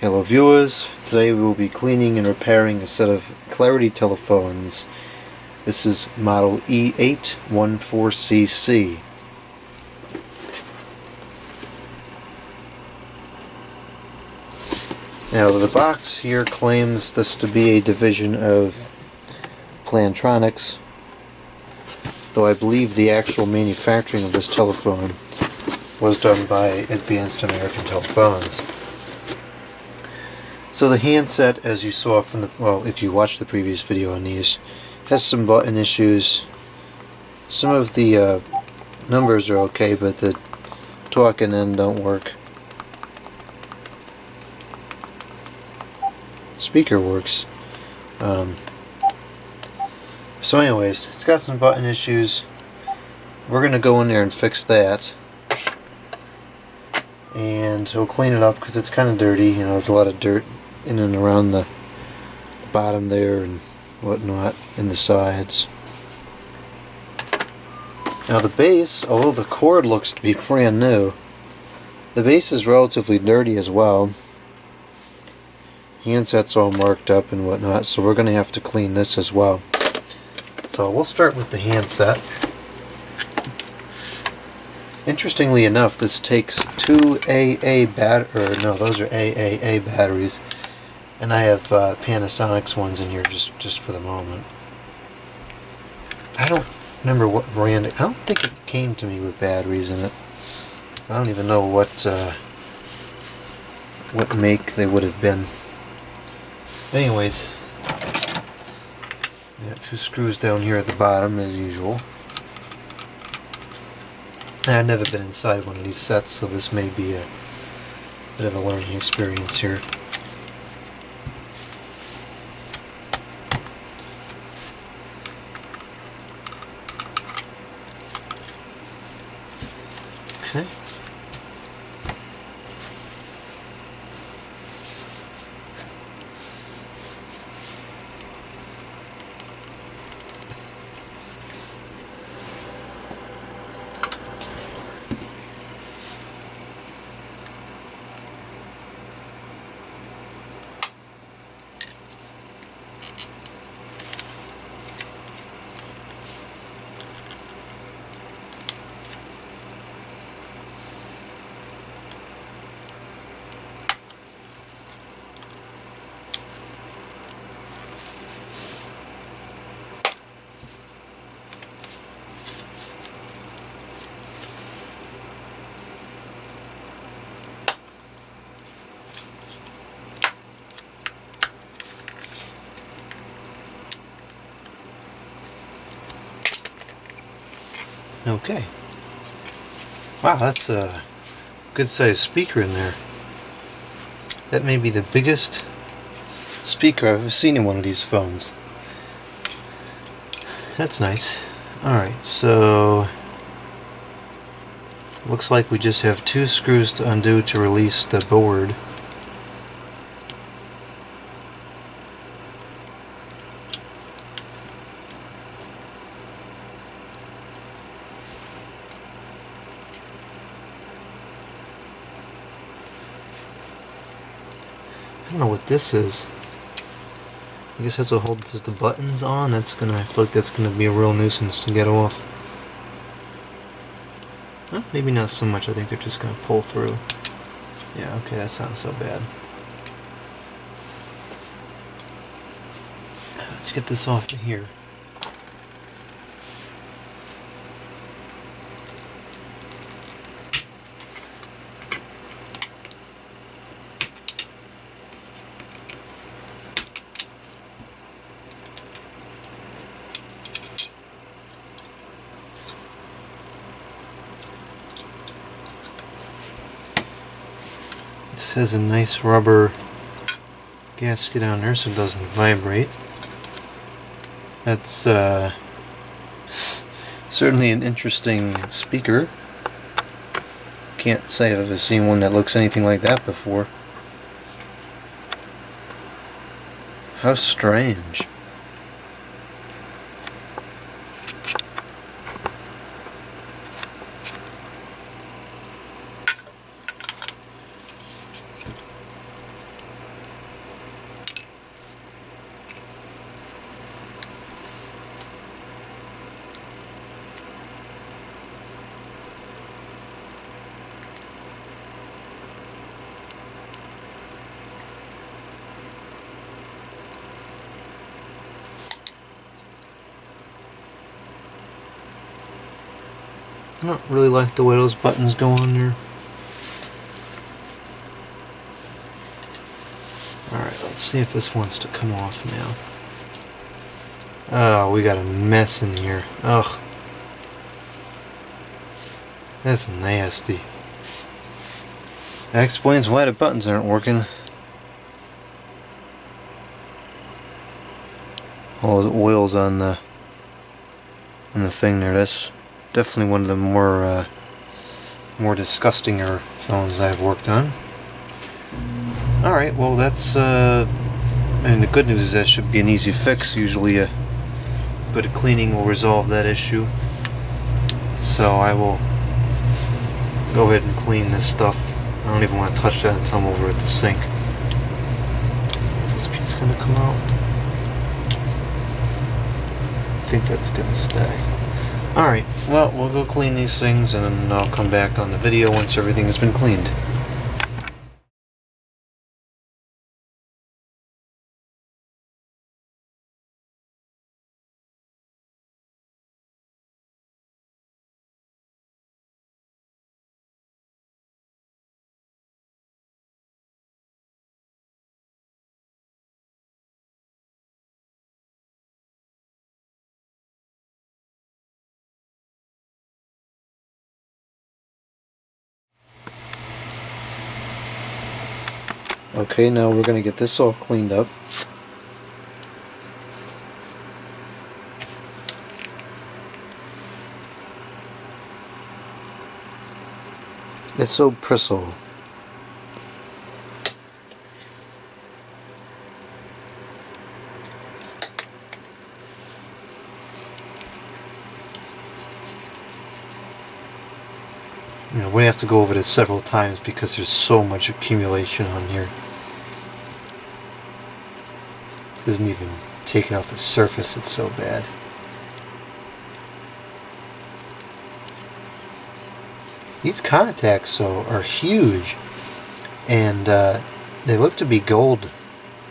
Hello viewers, today we will be cleaning and repairing a set of Clarity telephones. This is model E814CC. Now the box here claims this to be a division of Plantronics, though I believe the actual manufacturing of this telephone was done by Advanced American Telephones. So the handset, as you saw from the, well, if you watched the previous video on these, has some button issues. Some of the numbers are okay, but the talk and end don't work. Speaker works. So anyways, it's got some button issues. We're going to go in there and fix that. And we'll clean it up because it's kind of dirty. You know, there's a lot of dirt in and around the bottom there and whatnot, in the sides. Now the base, although the cord looks to be brand new, the base is relatively dirty as well. Handset's all marked up and whatnot, so we're going to have to clean this as well. So we'll start with the handset. Interestingly enough, this takes two AA those are AAA batteries. And I have Panasonic's ones in here just for the moment. I don't remember what brand. I don't think it came to me with batteries in it. I don't even know what make they would have been. Anyways, got two screws down here at the bottom as usual. And I've never been inside one of these sets, so this may be a bit of a learning experience here. Okay. Okay. Wow, that's a good sized speaker in there. That may be the biggest speaker I've ever seen in one of these phones. That's nice. Alright, so looks like we just have two screws to undo to release the board. I don't know what this is. I guess that's what holds the buttons on. I feel like that's gonna be a real nuisance to get off. Well, maybe not so much. I think they're just gonna pull through. Yeah, okay, that's not so bad. Let's get this off of here. This has a nice rubber gasket on there so it doesn't vibrate. That's certainly an interesting speaker. Can't say I've ever seen one that looks anything like that before. How strange. I don't really like the way those buttons go on there. Alright, let's see if this wants to come off now. Oh, we got a mess in here. Ugh. That's nasty. That explains why the buttons aren't working. All the oils on the thing there. That's definitely one of the more disgustinger phones I've worked on. Alright, well that's I mean, the good news is that should be an easy fix. Usually a bit of cleaning will resolve that issue. So I will go ahead and clean this stuff. I don't even want to touch that until I'm over at the sink. Is this piece going to come out? I think that's going to stay. Alright, well, we'll go clean these things and then I'll come back on the video once everything has been cleaned. Okay, now we're going to get this all cleaned up. It's so bristle. You know, we have to go over this several times because there's so much accumulation on here. This isn't even taking off the surface, it's so bad. These contacts though are huge, and they look to be gold,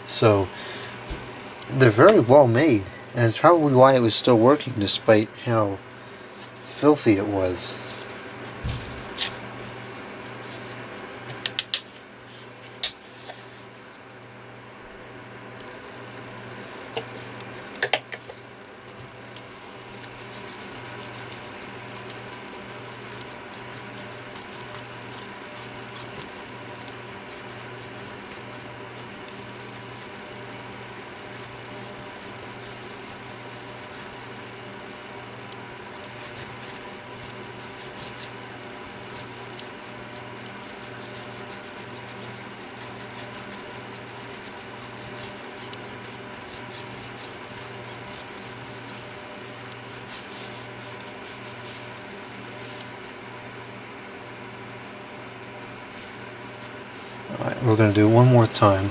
so they're very well made, and it's probably why it was still working despite how filthy it was. Alright, we're going to do it one more time.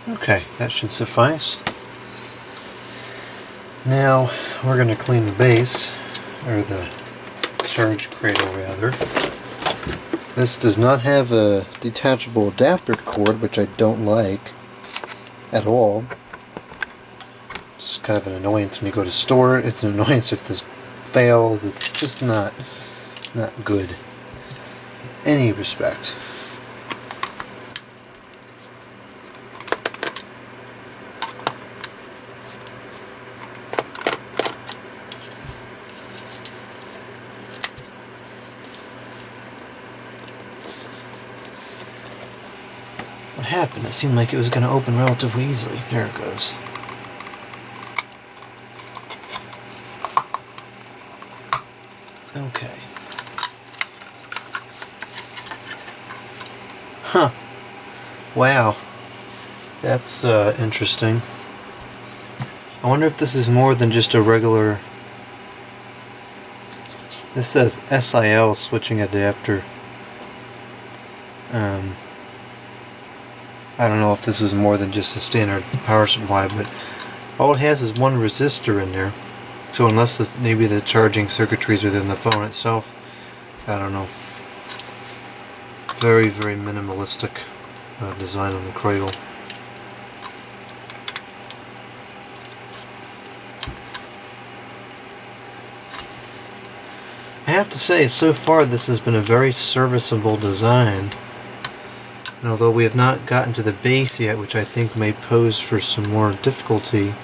Okay, that should suffice. Now we're going to clean the base, or the charge cradle rather. This does not have a detachable adapter cord, which I don't like at all. It's kind of an annoyance when you go to store it. It's an annoyance if this fails. It's just not good in any respect. What happened? It seemed like it was going to open relatively easily. There it goes. Okay. Huh. Wow. That's interesting. I wonder if this is more than just a regular This says SIL switching adapter. I don't know if this is more than just a standard power supply, but all it has is one resistor in there. So unless maybe the charging circuitry is within the phone itself, I don't know. Very, very minimalistic design on the cradle. I have to say, so far this has been a very serviceable design. And although we have not gotten to the base yet, which I think may pose for some more difficulty,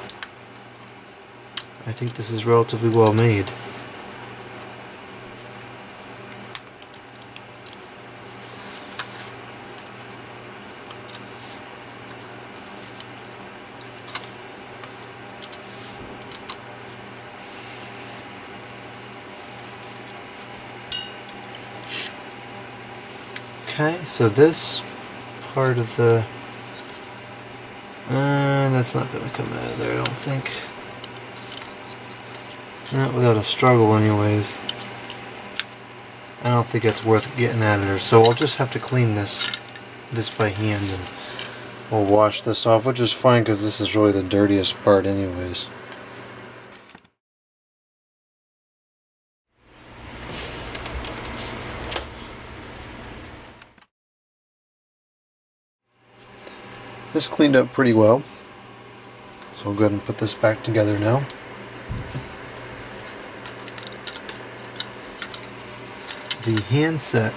I think this is relatively well made. Okay, so this part of the... that's not going to come out of there, I don't think. Not without a struggle anyways. I don't think it's worth getting out of there, so I'll just have to clean this by hand, and we'll wash this off, which is fine because this is really the dirtiest part anyways. This cleaned up pretty well, so we'll go ahead and put this back together now. The handset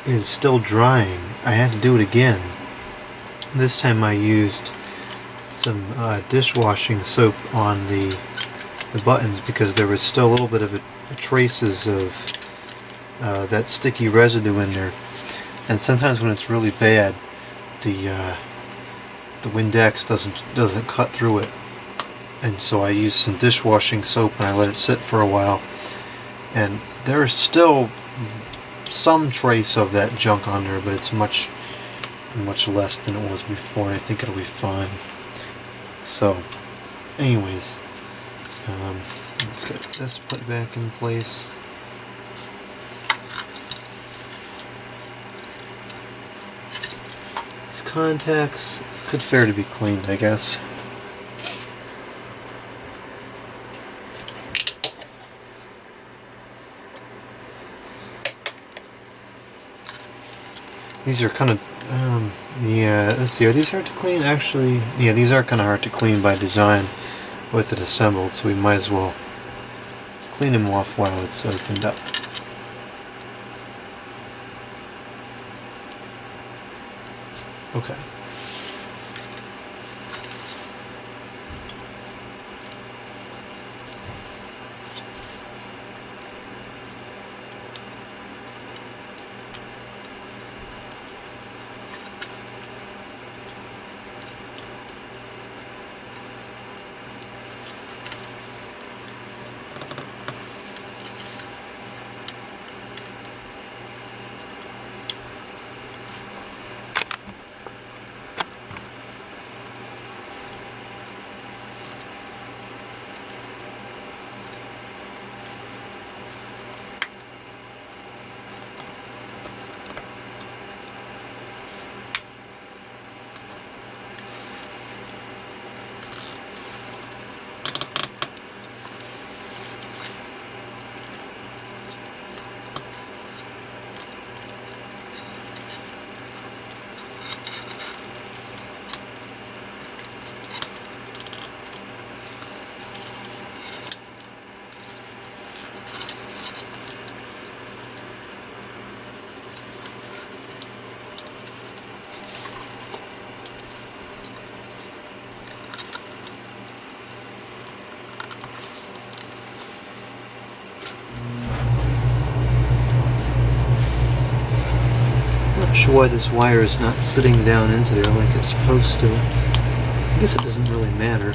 is still drying. I had to do it again. This time I used some dishwashing soap on the buttons because there was still a little bit of traces of that sticky residue in there. And sometimes when it's really bad, the Windex doesn't cut through it, and so I used some dishwashing soap and I let it sit for a while, and there's still some trace of that junk on there, but it's much less than it was before, and I think it'll be fine. So anyways, let's get this put back in place. These contacts could fare to be cleaned, I guess. These are kind of, yeah, let's see, are these hard to clean? Actually, yeah, these are kind of hard to clean by design with it assembled, so we might as well clean them off while it's opened up. Okay. Not sure why this wire is not sitting down into there like it's supposed to. I guess it doesn't really matter.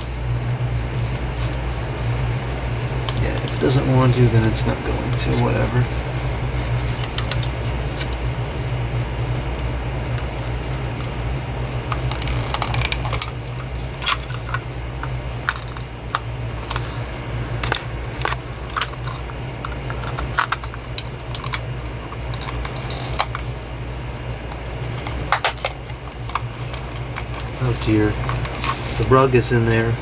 Yeah, if it doesn't want to, then it's not going to, whatever. Oh dear. The rug is in there.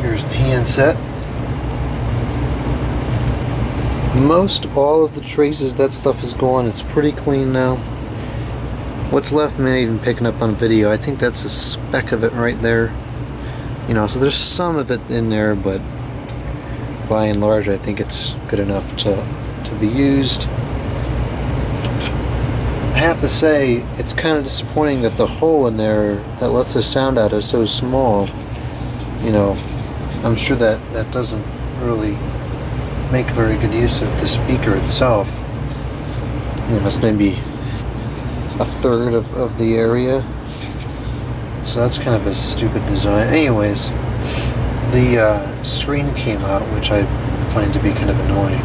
Here's the handset. Most all of the traces, that stuff is gone. It's pretty clean now. What's left, man, even picking up on video, I think that's a speck of it right there. You know, so there's some of it in there, but by and large I think it's good enough to be used. I have to say, it's kind of disappointing that the hole in there that lets the sound out is so small. You know, I'm sure that doesn't really make very good use of the speaker itself. You know, it's maybe a third of the area. So that's kind of a stupid design. Anyways, the screen came out, which I find to be kind of annoying.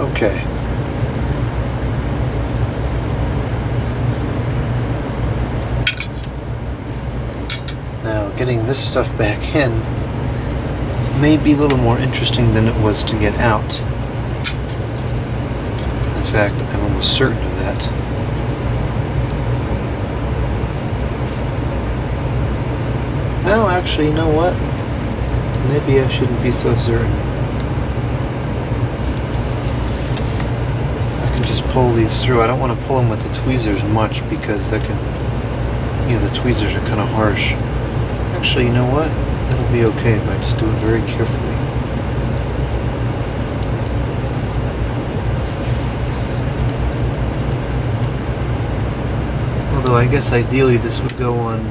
Okay. Now, getting this stuff back in may be a little more interesting than it was to get out. In fact, I'm almost certain of that. Well, actually, you know what? Maybe I shouldn't be so certain. Just pull these through. I don't want to pull them with the tweezers much because that can, you know, the tweezers are kind of harsh. Actually, you know what? It'll be okay if I just do it very carefully. Although I guess ideally this would go on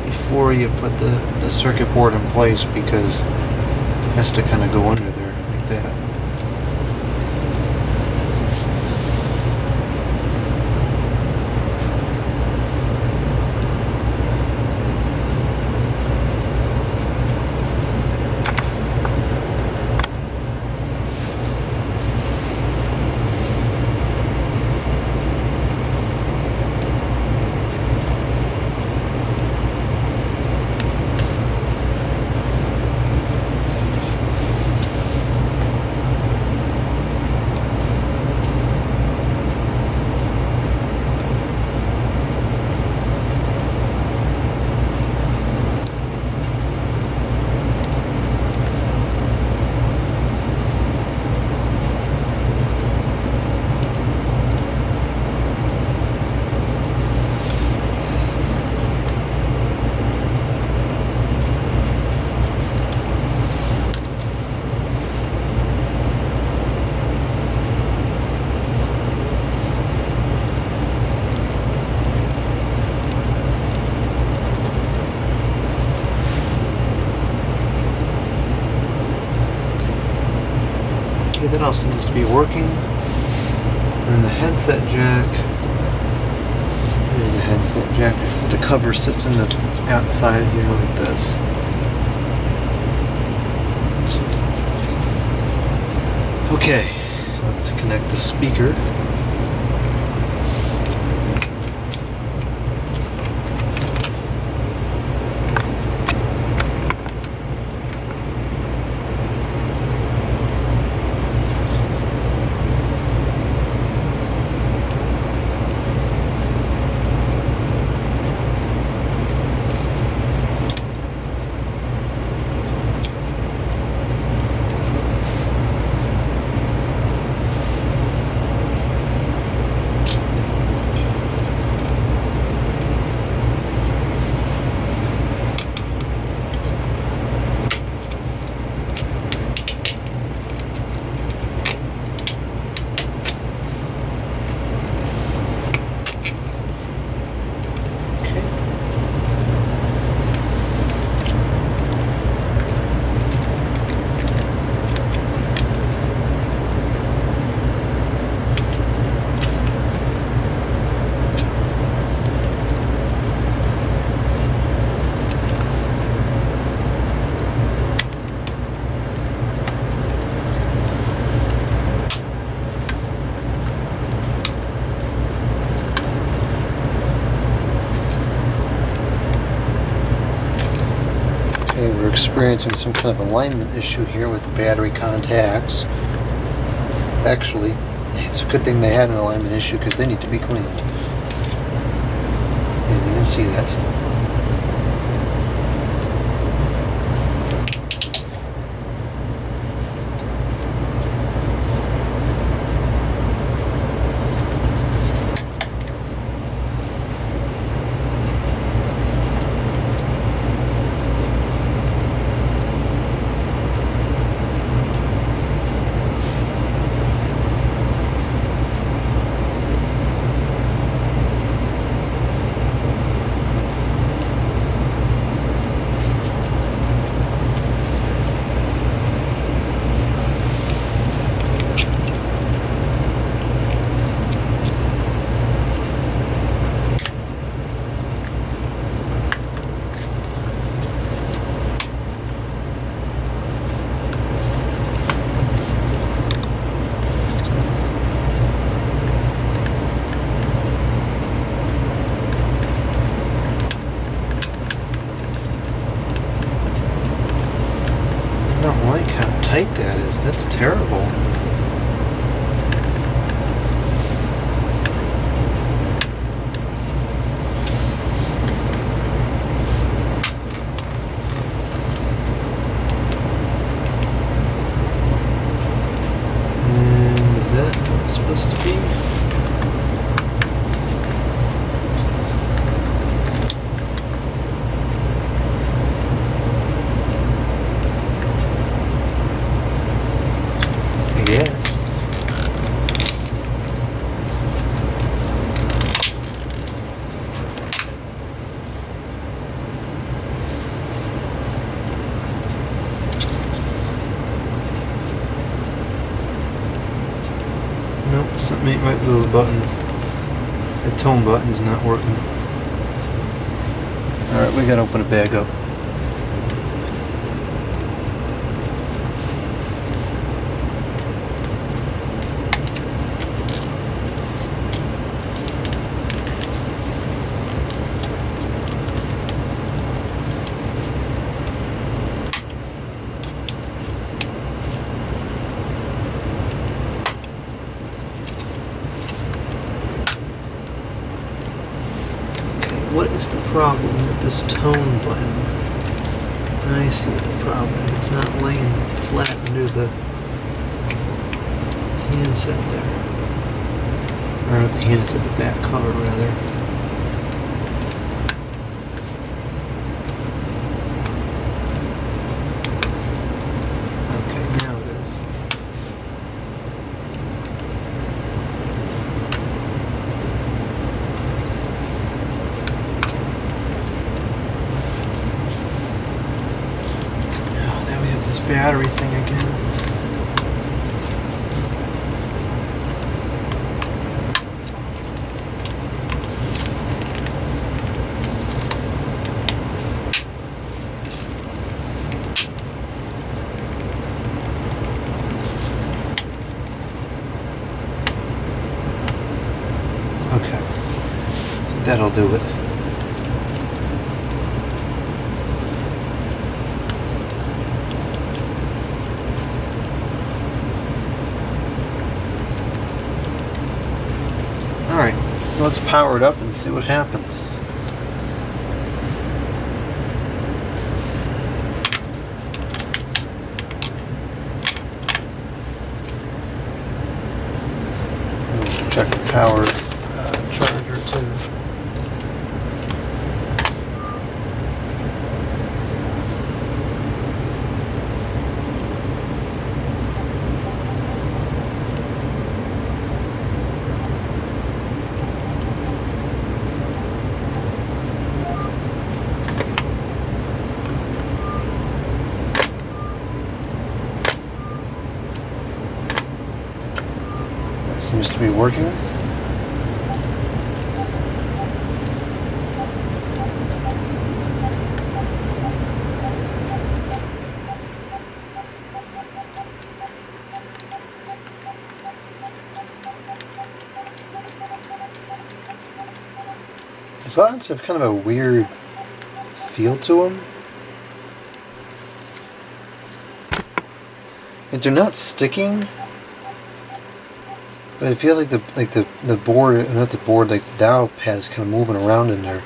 before you put the circuit board in place because it has to kind of go under there like that. That all seems to be working. And the headset jack. Here's the headset jack. The cover sits in the outside here like this. Okay, let's connect the speaker. We're experiencing some kind of alignment issue here with the battery contacts. Actually, it's a good thing they had an alignment issue because they need to be cleaned. And you can see that. I don't like how tight that is. That's terrible. And is that what it's supposed to be? Yes. Nope, something ain't right with those buttons. The tone button is not working. Alright, we gotta open it back up. What is the problem with this tone button? I see what the problem is. It's not laying flat under the handset there. Or not the handset, the back cover rather. Okay, now it is. This battery thing again. Okay, that'll do it. Alright, let's power it up and see what happens. Check the power charger too. That seems to be working. The buttons have kind of a weird feel to them. And they're not sticking, but it feels like the board, not the board, like the dial pad is kind of moving around in there.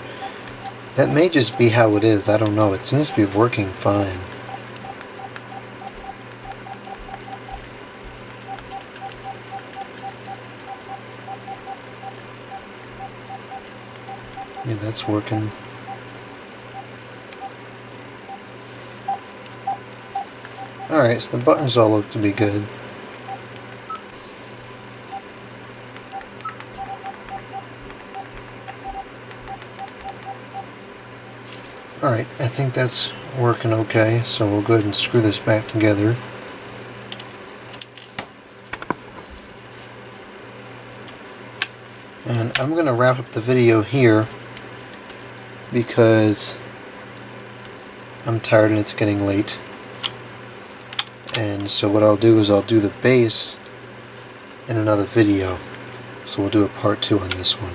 That may just be how it is. I don't know. It seems to be working fine. Yeah, that's working. Alright, so the buttons all look to be good. Alright, I think that's working okay, so we'll go ahead and screw this back together. And I'm going to wrap up the video here because I'm tired and it's getting late. And so what I'll do is I'll do the base in another video. So we'll do a part 2 on this one.